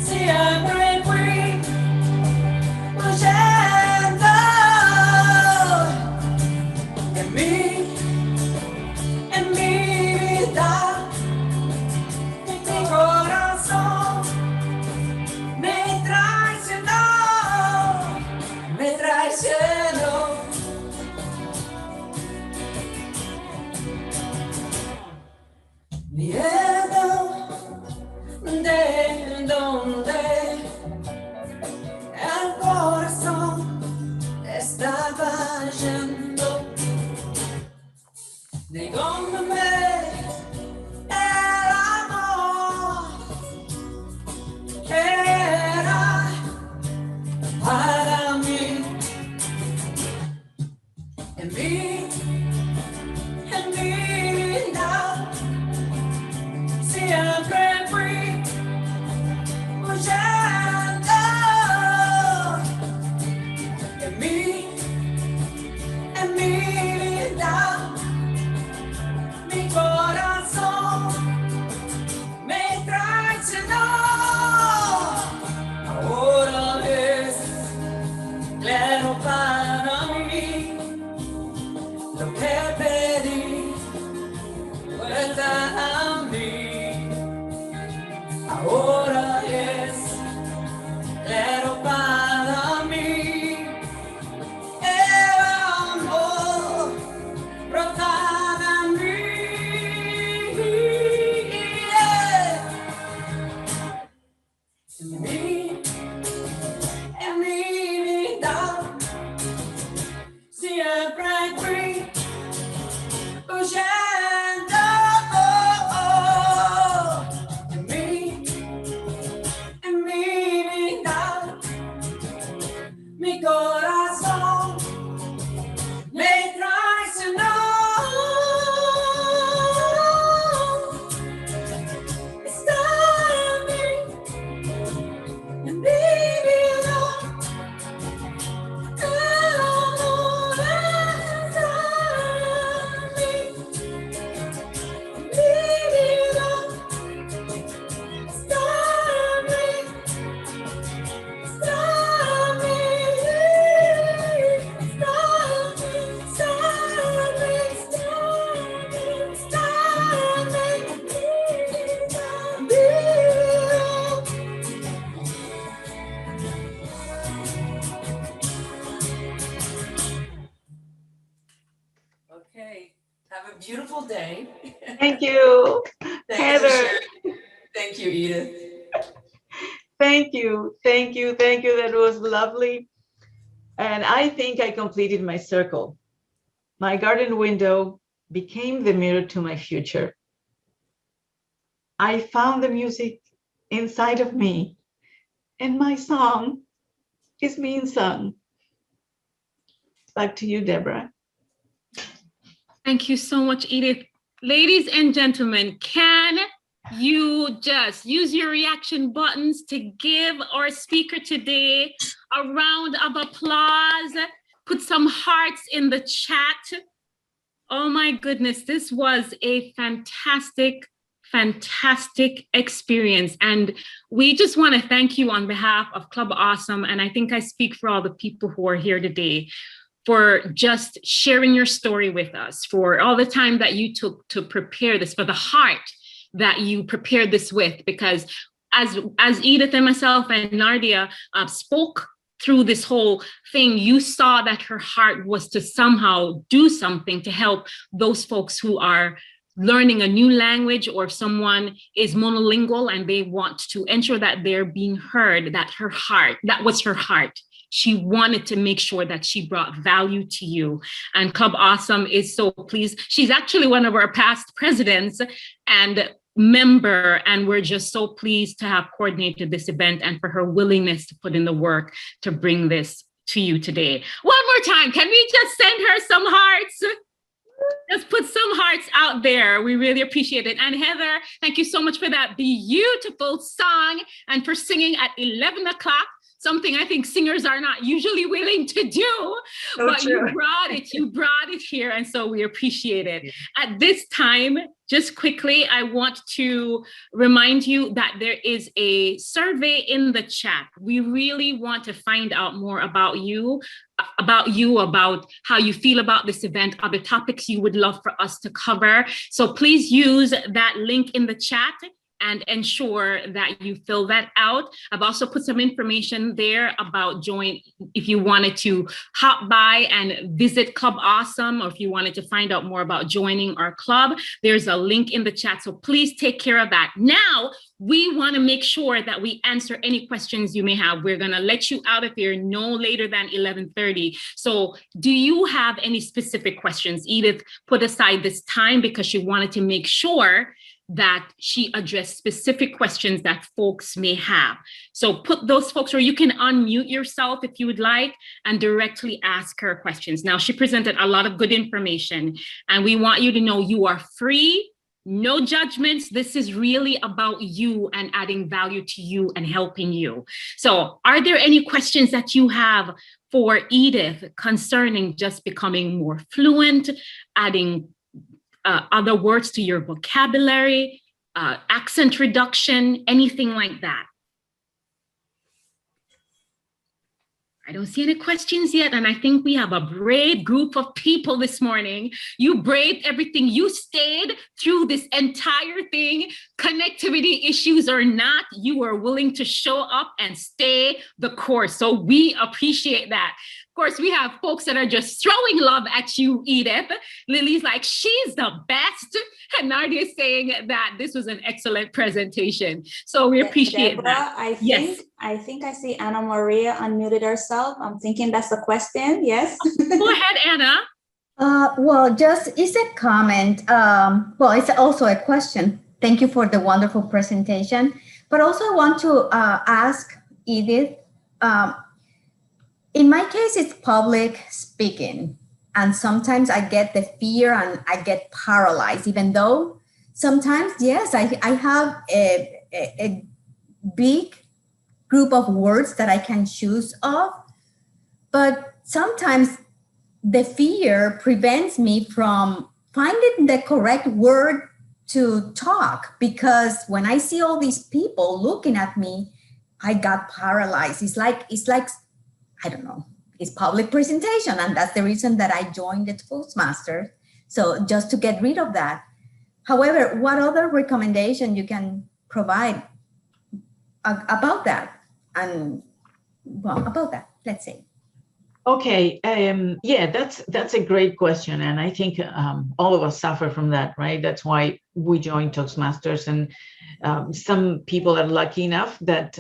siempre fui huyendo. En mi vida, mi corazón me traicionó, me traicionó. Miedo de donde el corazón estaba yendo, negándome el amor que era para mí. En mi vida siempre fui huyendo. En mi vida, mi corazón me traicionó. Ahora es claro para mí lo que pedí, vuelta a mí. Ahora es claro para mí. El amor brota de mí. En mi vida siempre fui huyendo. En mi vida, mi corazón me traicionó. Está en mi vida, el amor está en mi vida, está en mí. Okay, have a beautiful day. Thank you, Heather. Thank you, Edith. Thank you. That was lovely. And I think I completed my circle. My garden window became the mirror to my future. I found the music inside of me, and my song is being sung. Back to you, Deborah. Thank you so much, Edith. Ladies and gentlemen, can you just use your reaction buttons to give our speaker today a round of applause? Put some hearts in the chat. Oh my goodness, this was a fantastic experience. And we just want to thank you on behalf of Club Awesome. And I think I speak for all the people who are here today, for just sharing your story with us, for all the time that you took to prepare this, for the heart that you prepared this with, because as Edith and myself and Nardia spoke through this whole thing, you saw that her heart was to somehow do something to help those folks who are learning a new language, or if someone is monolingual and they want to ensure that they're being heard, that was her heart. She wanted to make sure that she brought value to you. And Club Awesome is so pleased. She's actually one of our past presidents and member, and we're just so pleased to have coordinated this event and for her willingness to put in the work to bring this to you today. One more time, can we just send her some hearts? Just put some hearts out there. We really appreciate it. And Heather, thank you so much for that beautiful song and for singing at 11 o'clock. Something I think singers are not usually willing to do, but you brought it here. And so we appreciate it. At this time, just quickly, I want to remind you that there is a survey in the chat. We really want to find out more about you, about how you feel about this event, other topics you would love for us to cover. So please use that link in the chat and ensure that you fill that out. I've also put some information there about if you wanted to hop by and visit Club Awesome, or if you wanted to find out more about joining our club, there's a link in the chat. So please take care of that. Now, we want to make sure that we answer any questions you may have. We're going to let you out of here no later than 11:30. So do you have any specific questions? Edith put aside this time because she wanted to make sure that she addressed specific questions that folks may have. So put those folks, or you can unmute yourself if you would like and directly ask her questions. Now, she presented a lot of good information, and we want you to know you are free, no judgments. This is really about you and adding value to you and helping you. So are there any questions that you have for Edith concerning just becoming more fluent, adding other words to your vocabulary, accent reduction, anything like that? I don't see any questions yet, and I think we have a brave group of people this morning. You braved everything. You stayed through this entire thing. Connectivity issues or not, you were willing to show up and stay the course. So we appreciate that. Of course, we have folks that are just throwing love at you, Edith. Lily's like, she's the best. And Nadia is saying that this was an excellent presentation. So we appreciate that. I think I see Anna Maria unmuted herself. I'm thinking that's a question. Yes. Go ahead, Anna. Well, it's a comment. Well, it's also a question. Thank you for the wonderful presentation. But also I want to ask Edith, in my case, it's public speaking. And sometimes I get the fear and I get paralyzed, even though sometimes, yes, I have a big group of words that I can choose of. But sometimes the fear prevents me from finding the correct word to talk, because when I see all these people looking at me, I got paralyzed. It's like, I don't know, it's public presentation. And that's the reason that I joined the Toastmasters. So just to get rid of that. However, what other recommendation you can provide about that? And well, about that, let's say. Okay, yeah, that's a great question. And I think all of us suffer from that, right? That's why we joined Toastmasters. And some people are lucky enough that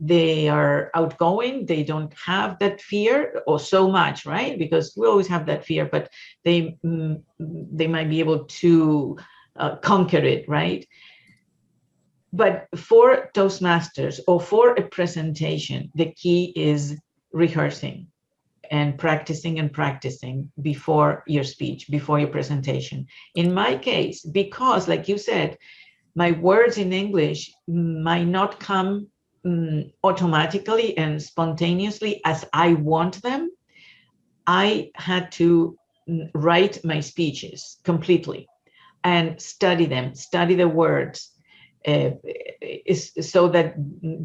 they are outgoing. They don't have that fear or so much, right? Because we always have that fear, but they might be able to conquer it, right? But for Toastmasters or for a presentation, the key is rehearsing and practicing before your speech, before your presentation. In my case, because like you said, my words in English might not come automatically and spontaneously as I want them, I had to write my speeches completely and study them, study the words, so that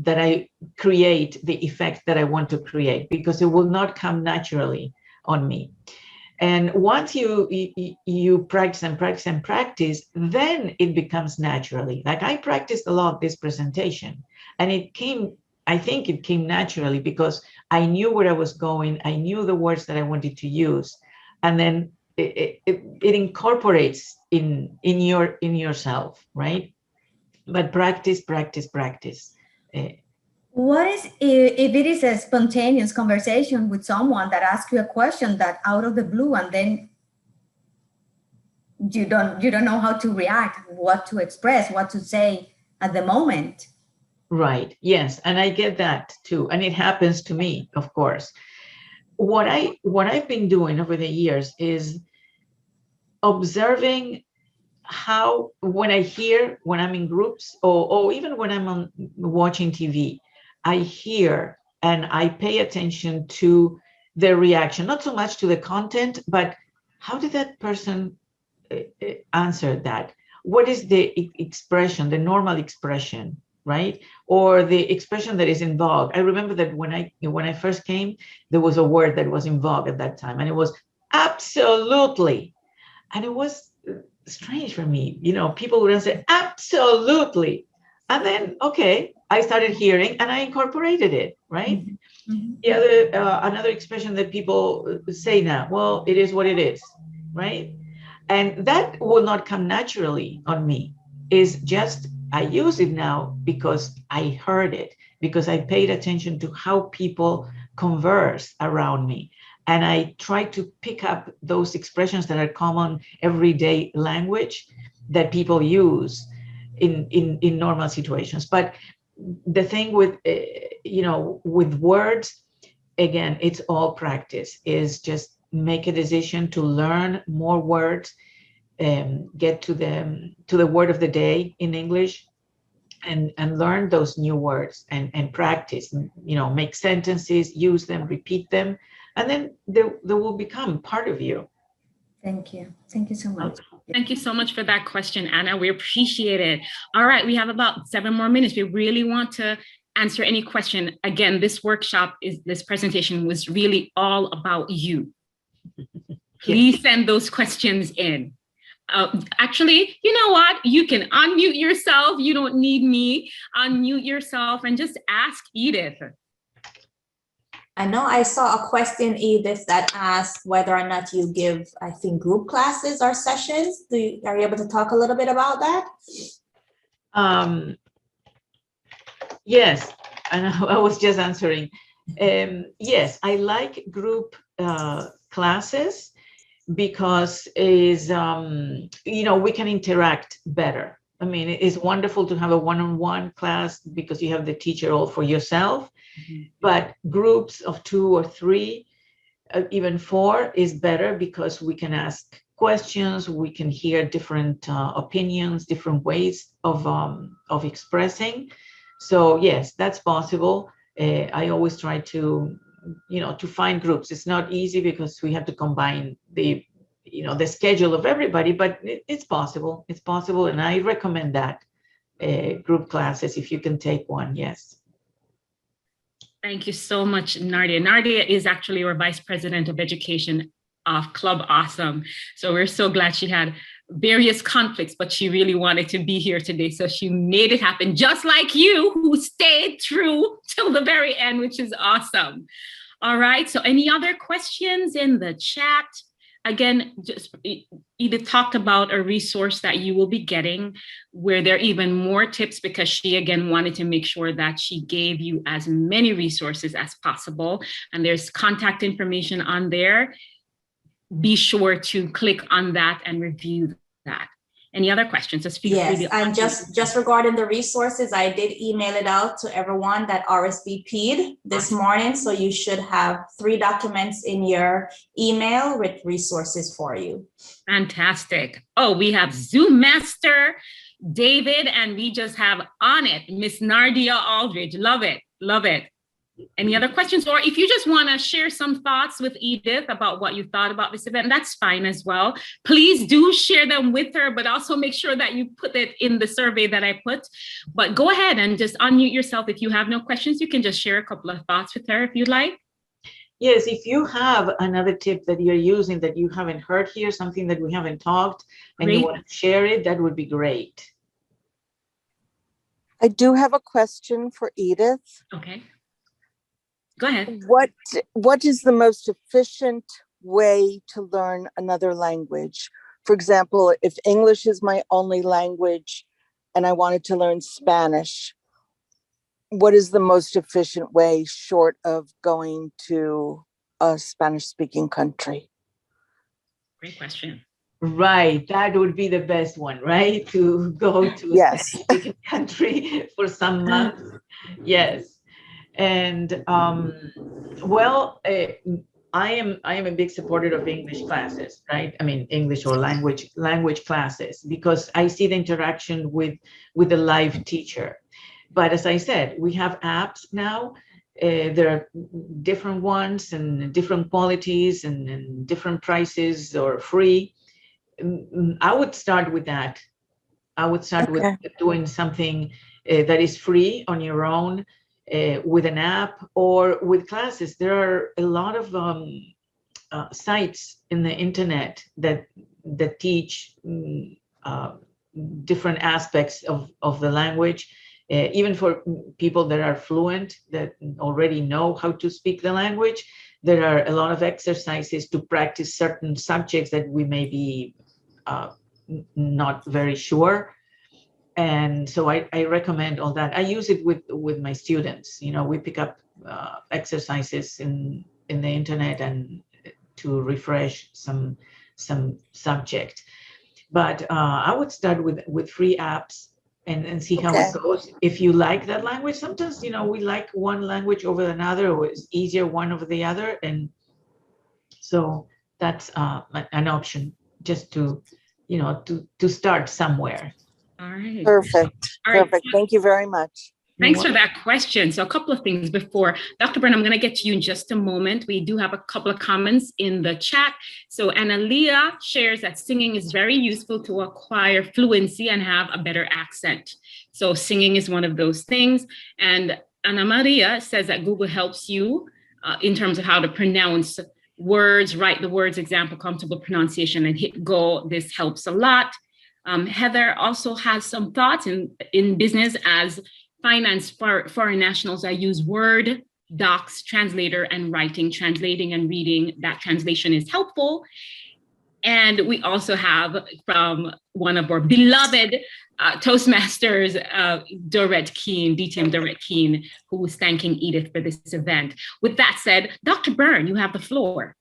I create the effect that I want to create, because it will not come naturally on me. And once you practice and practice and practice, then it becomes naturally. Like I practiced a lot this presentation, and I think it came naturally because I knew where I was going. I knew the words that I wanted to use, and then it incorporates in yourself, right? But practice. What is if it is a spontaneous conversation with someone that asks you a question that out of the blue, and then you don't know how to react, what to express, what to say at the moment? Right. Yes, and I get that too, and it happens to me, of course. What I've been doing over the years is observing how when I'm in groups or even when I'm watching TV, I hear and I pay attention to the reaction, not so much to the content, but how did that person answer that? What is the expression, the normal expression, right? Or the expression that is in vogue. I remember that when I first came, there was a word that was in vogue at that time, and it was absolutely. And it was strange for me. People would say absolutely. And then, okay, I started hearing and I incorporated it, right? Mm-hmm. The other, another expression that people say now, well, it is what it is, right? And that will not come naturally on me. Is just, I use it now because I heard it, because I paid attention to how people converse around me. And I try to pick up those expressions that are common everyday language that people use in normal situations. But the thing with, with words, again, it's all practice, is just make a decision to learn more words, get to the word of the day in English, and learn those new words and practice, make sentences, use them, repeat them, and then they will become part of you. Thank you. Thank you so much. Thank you so much for that question, Anna. We appreciate it. All right, we have about 7 more minutes. We really want to answer any question. Again, this presentation was really all about you. Please send those questions in. Actually, you know what? You can unmute yourself. You don't need me. Unmute yourself and just ask Edith. I know I saw a question, Edith, that asked whether or not you give, I think, group classes or sessions. Are you able to talk a little bit about that? Yes, and I was just answering. Yes, I like group classes because we can interact better. I mean, it's wonderful to have a one-on-one class because you have the teacher all for yourself. Mm-hmm. But groups of 2 or 3, even 4 is better because we can ask questions, we can hear different opinions, different ways of expressing. So yes, that's possible. I always try to find groups. It's not easy because we have to combine the schedule of everybody, but it's possible. It's possible, and I recommend that group classes if you can take one. Yes. Thank you so much, Nardia. Nardia is actually our Vice President of Education of Club Awesome. So we're so glad she had various conflicts, but she really wanted to be here today. So she made it happen, just like you, who stayed through till the very end, which is awesome. All right, so any other questions in the chat? Again, just Edith talked about a resource that you will be getting where there are even more tips, because she again wanted to make sure that she gave you as many resources as possible. And there's contact information on there. Be sure to click on that and review that. Any other questions? Just feel free Yes, to and just regarding the resources, I did email it out to everyone that RSVP'd this morning. So you should have 3 documents in your email with resources for you. Fantastic. Oh, we have Zoom Master David, and we just have on it Miss Nardia Aldridge. Love it. Love it. Any other questions? Or if you just want to share some thoughts with Edith about what you thought about this event, that's fine as well. Please do share them with her, but also make sure that you put it in the survey that I put. But go ahead and just unmute yourself. If you have no questions, you can just share a couple of thoughts with her if you'd like. Yes, if you have another tip that you're using that you haven't heard here, something that we haven't talked, and you want to share it, that would be great. I do have a question for Edith. Okay. Go ahead. What is the most efficient way to learn another language? For example, if English is my only language and I wanted to learn Spanish, what is the most efficient way short of going to a Spanish-speaking country? Great question. Right, that would be the best one, right? To go to a Spanish-speaking country for some months. Yes. And well, I am a big supporter of English classes, right? I mean, English or language classes, because I see the interaction with the live teacher. But as I said, we have apps now. There are different ones and different qualities and different prices or free. I would start with that. I would start with doing something that is free on your own. With an app or with classes. There are a lot of sites in the internet that teach different aspects of the language, even for people that are fluent, that already know how to speak the language. There are a lot of exercises to practice certain subjects that we may be not very sure. And so I recommend all that. I use it with my students. You know, we pick up exercises in the internet and to refresh some subject. But I would start with free apps and see how it goes. If you like that language, sometimes, you know, we like one language over another, or it's easier one over the other. And so that's an option, just to, you know, to start somewhere. All right. Perfect. All right. Perfect. Thank you very much. Thanks for that question. So a couple of things before. Dr. Byrne, I'm going to get to you in just a moment. We do have a couple of comments in the chat. So Analia shares that singing is very useful to acquire fluency and have a better accent. So singing is one of those things. And Ana Maria says that Google helps you in terms of how to pronounce words, write the words, example, comfortable pronunciation, and hit go. This helps a lot. Heather also has some thoughts in business as finance for foreign nationals. I use Word, Docs, Translator, and writing, translating and reading. That translation is helpful. And we also have from one of our beloved Toastmasters, Dorette Keene, DTM Dorette Keene, who was thanking Edith for this event. With that said, Dr. Byrne, you have the floor.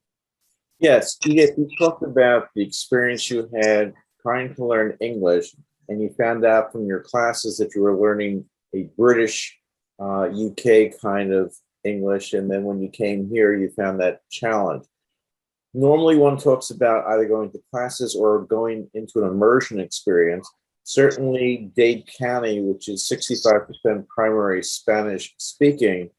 Yes, Edith, you talked about the experience you had trying to learn English, and you found out from your classes that you were learning a British, UK kind of English, and then when you came here, you found that challenge. Normally, one talks about either going to classes or going into an immersion experience. Certainly, Dade County, which is 65% primary Spanish speaking,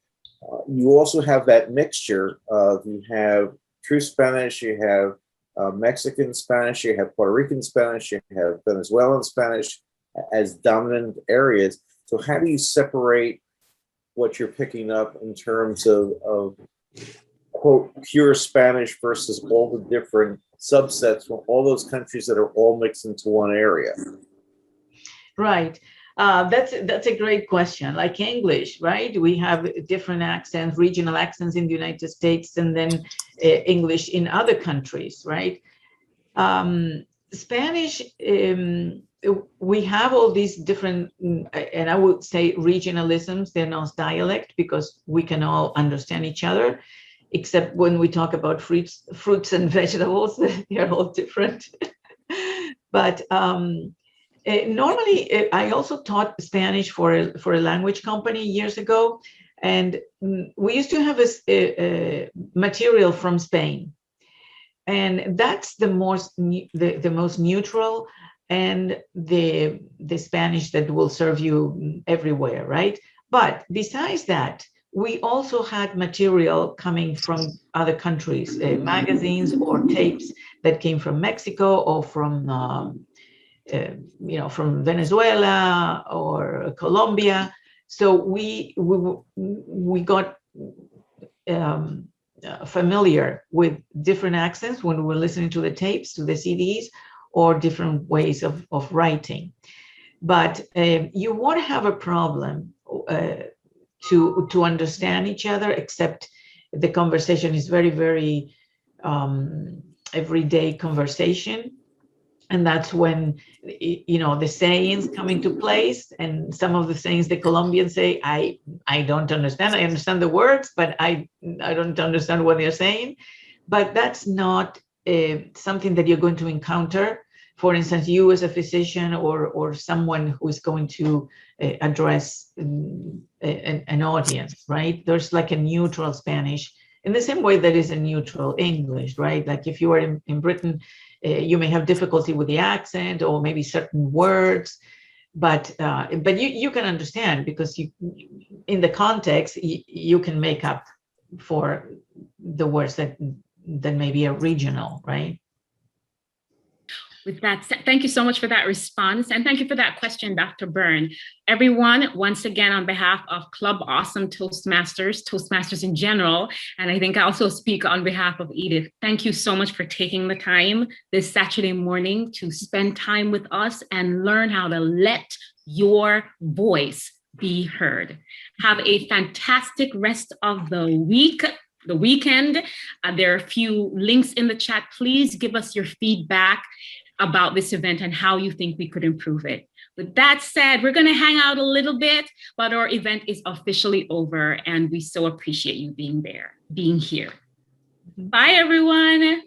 you also have that mixture of, you have true Spanish, you have Mexican Spanish, you have Puerto Rican Spanish, you have Venezuelan Spanish as dominant areas. So how do you separate what you're picking up in terms of quote, pure Spanish versus all the different subsets from all those countries that are all mixed into one area? Right. That's a great question. Like English, right? We have different accents, regional accents in the United States, and then English in other countries, right? Spanish, we have all these different, and I would say regionalisms. They're not dialect because we can all understand each other, except when we talk about fruits and vegetables, they're all different. But Normally, I also taught Spanish for a language company years ago, and we used to have a material from Spain, and that's the most neutral and the Spanish that will serve you everywhere, right? But besides that, we also had material coming from other countries, magazines or tapes that came from Mexico or from from Venezuela or Colombia. So we got familiar with different accents when we were listening to the tapes, to the CDs, or different ways of writing. But you won't have a problem to understand each other, except the conversation is very, very everyday conversation. And that's when, the sayings come into place. And some of the sayings the Colombians say, I don't understand. I understand the words, but I don't understand what they're saying. But that's not something that you're going to encounter. For instance, you as a physician or someone who is going to address an audience, right? There's like a neutral Spanish in the same way that is a neutral English, right? Like if you are in Britain, you may have difficulty with the accent or maybe certain words, but you can understand because in the context, you can make up for the words that maybe are regional, right? With that said, thank you so much for that response. And thank you for that question, Dr. Byrne. Everyone, once again, on behalf of Club Awesome Toastmasters in general, and I think I also speak on behalf of Edith, thank you so much for taking the time this Saturday morning to spend time with us and learn how to let your voice be heard. Have a fantastic rest of the weekend. There are a few links in the chat. Please give us your feedback about this event and how you think we could improve it. With that said, we're going to hang out a little bit, but our event is officially over and we so appreciate you being here. Bye, everyone.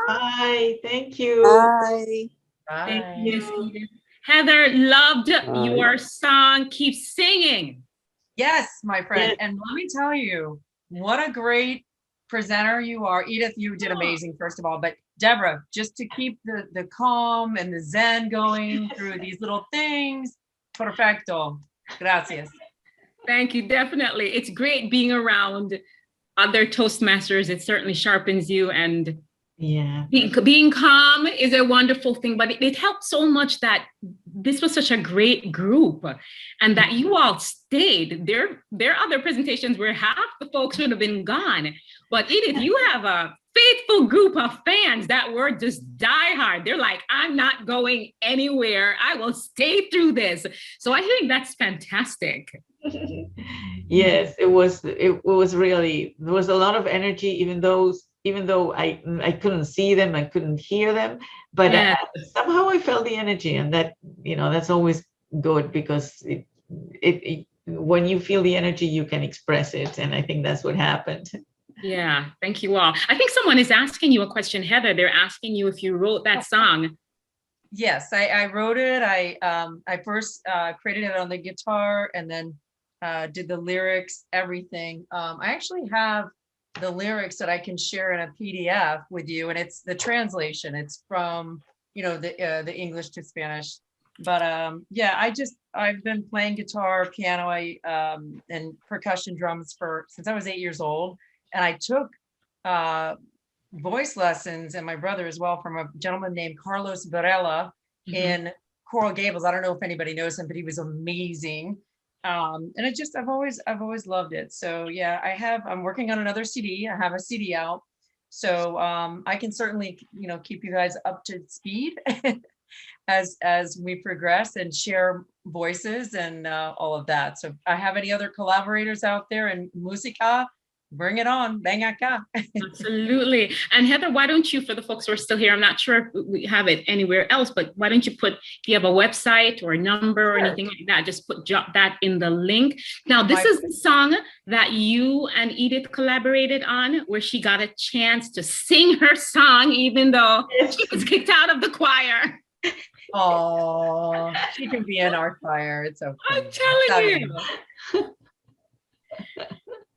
Bye. Thank you. Bye. Thank you. Heather, loved your song. Keep singing. Yes, my friend. And let me tell you, what a great presenter you are. Edith, you did amazing, first of all. But Deborah, just to keep the calm and the zen going through these little things. Perfecto. Gracias. Thank you. Definitely. It's great being around other Toastmasters. It certainly sharpens you. And yeah, being calm is a wonderful thing, but it helped so much that this was such a great group and that you all stayed. There are other presentations where half the folks would have been gone. But Edith, you have a faithful group of fans that were just diehard. They're like, I'm not going anywhere. I will stay through this. So I think that's fantastic. Yes, it was really, there was a lot of energy, even though I couldn't see them, I couldn't hear them, but somehow I felt the energy, and that, that's always good because it when you feel the energy, you can express it. And I think that's what happened. Yeah, thank you all. I think someone is asking you a question, Heather. They're asking you if you wrote that song. Yes, I wrote it. I first created it on the guitar and then did the lyrics, everything. I actually have the lyrics that I can share in a PDF with you, and it's the translation. It's from the English to Spanish. But I've been playing guitar, piano, and percussion drums since I was 8 years old. And I took voice lessons, and my brother as well, from a gentleman named Carlos Varela in Coral Gables. I don't know if anybody knows him, but he was amazing. And I've always loved it. So yeah, I'm working on another CD. I have a CD out. So I can certainly, keep you guys up to speed as we progress and share voices and all of that. So if I have any other collaborators out there in Musica, bring it on, ven acá. Absolutely. And Heather, why don't you, for the folks who are still here, I'm not sure if we have it anywhere else, but why don't you if you have a website or a number or anything like that, just drop that in the link. Now, this is the song that you and Edith collaborated on, where she got a chance to sing her song, even though she was kicked out of the choir. Oh, she can be in our choir. It's okay. I'm telling you.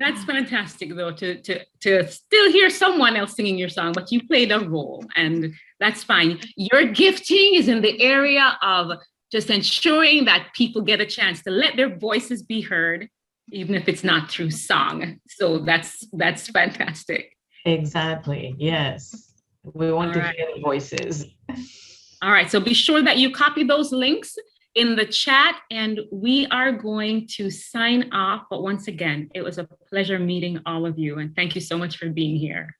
That's fantastic, though, to still hear someone else singing your song, but you played a role, and that's fine. Your gifting is in the area of just ensuring that people get a chance to let their voices be heard, even if it's not through song. So that's fantastic. Exactly. Yes. We want to hear the voices. All right. So be sure that you copy those links in the chat, and we are going to sign off. But once again, it was a pleasure meeting all of you, and thank you so much for being here.